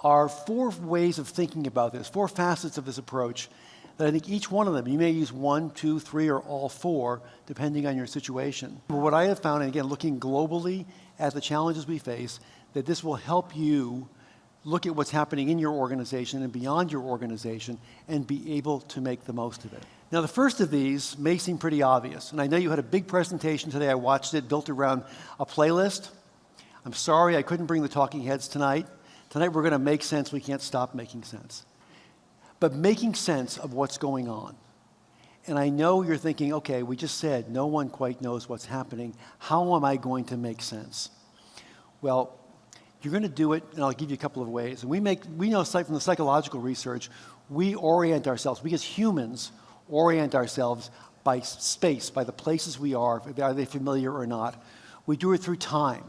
are four ways of thinking about this, four facets of this approach that I think each one of them, you may use one, two, three, or all four, depending on your situation. But what I have found, and again, looking globally at the challenges we face, that this will help you look at what's happening in your organization and beyond your organization and be able to make the most of it. Now, the first of these may seem pretty obvious, and I know you had a big presentation today. I watched it, built around a playlist. I'm sorry I couldn't bring the talking heads tonight. Tonight we're going to make sense. We can't stop making sense. But making sense of what's going on. And I know you're thinking, okay, we just said no one quite knows what's happening. How am I going to make sense? Well, you're going to do it, and I'll give you a couple of ways. And we know from the psychological research, we orient ourselves, we as humans orient ourselves by space, by the places we are they familiar or not. We do it through time.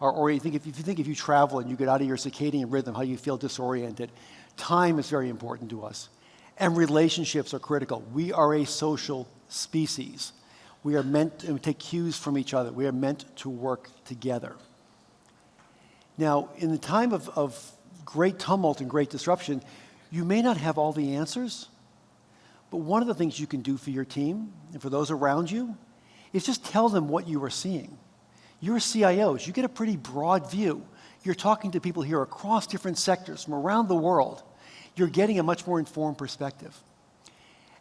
Or if you travel and you get out of your circadian rhythm, how you feel disoriented. Time is very important to us. And relationships are critical. We are a social species. We are meant to take cues from each other. We are meant to work together. Now, in the time of great tumult and great disruption, you may not have all the answers, but one of the things you can do for your team and for those around you is just tell them what you are seeing. You're CIOs. You get a pretty broad view. You're talking to people here across different sectors from around the world. You're getting a much more informed perspective.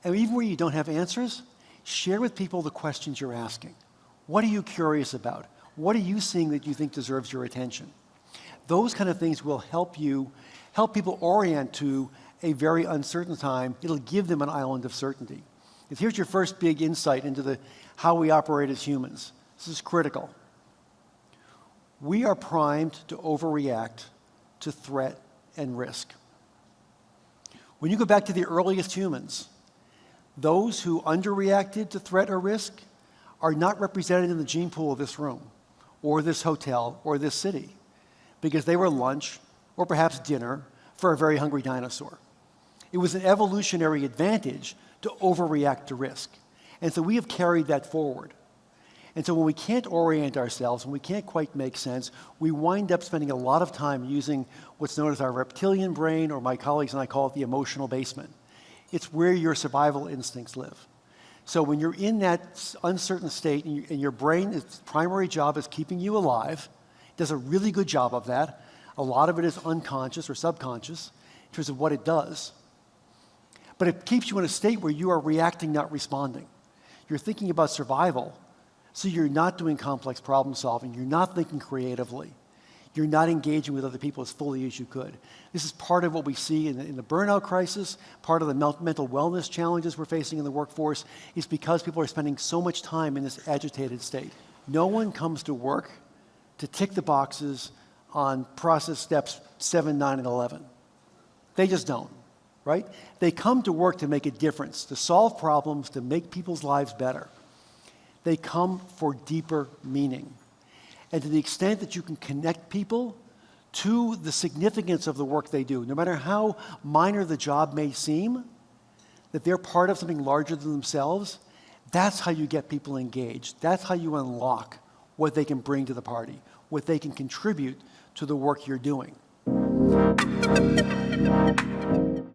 And even where you don't have answers, share with people the questions you're asking. What are you curious about? What are you seeing that you think deserves your attention? Those kind of things will help people orient to a very uncertain time. It'll give them an island of certainty. And here's your first big insight into how we operate as humans. This is critical. We are primed to overreact to threat and risk. When you go back to the earliest humans, those who underreacted to threat or risk are not represented in the gene pool of this room, or this hotel, or this city, because they were lunch, or perhaps dinner, for a very hungry dinosaur. It was an evolutionary advantage to overreact to risk. And so we have carried that forward. And so when we can't orient ourselves, when we can't quite make sense, we wind up spending a lot of time using what's known as our reptilian brain, or my colleagues and I call it the emotional basement. It's where your survival instincts live. So when you're in that uncertain state and your brain, its primary job is keeping you alive, it does a really good job of that. A lot of it is unconscious or subconscious in terms of what it does. But it keeps you in a state where you are reacting, not responding. You're thinking about survival. So you're not doing complex problem solving. You're not thinking creatively. You're not engaging with other people as fully as you could. This is part of what we see in the burnout crisis, part of the mental wellness challenges we're facing in the workforce, is because people are spending so much time in this agitated state. No one comes to work to tick the boxes on process steps 7, 9, and 11. They just don't, right? They come to work to make a difference, to solve problems, to make people's lives better. They come for deeper meaning. And to the extent that you can connect people to the significance of the work they do, no matter how minor the job may seem, that they're part of something larger than themselves, that's how you get people engaged. That's how you unlock what they can bring to the party, what they can contribute to the work you're doing.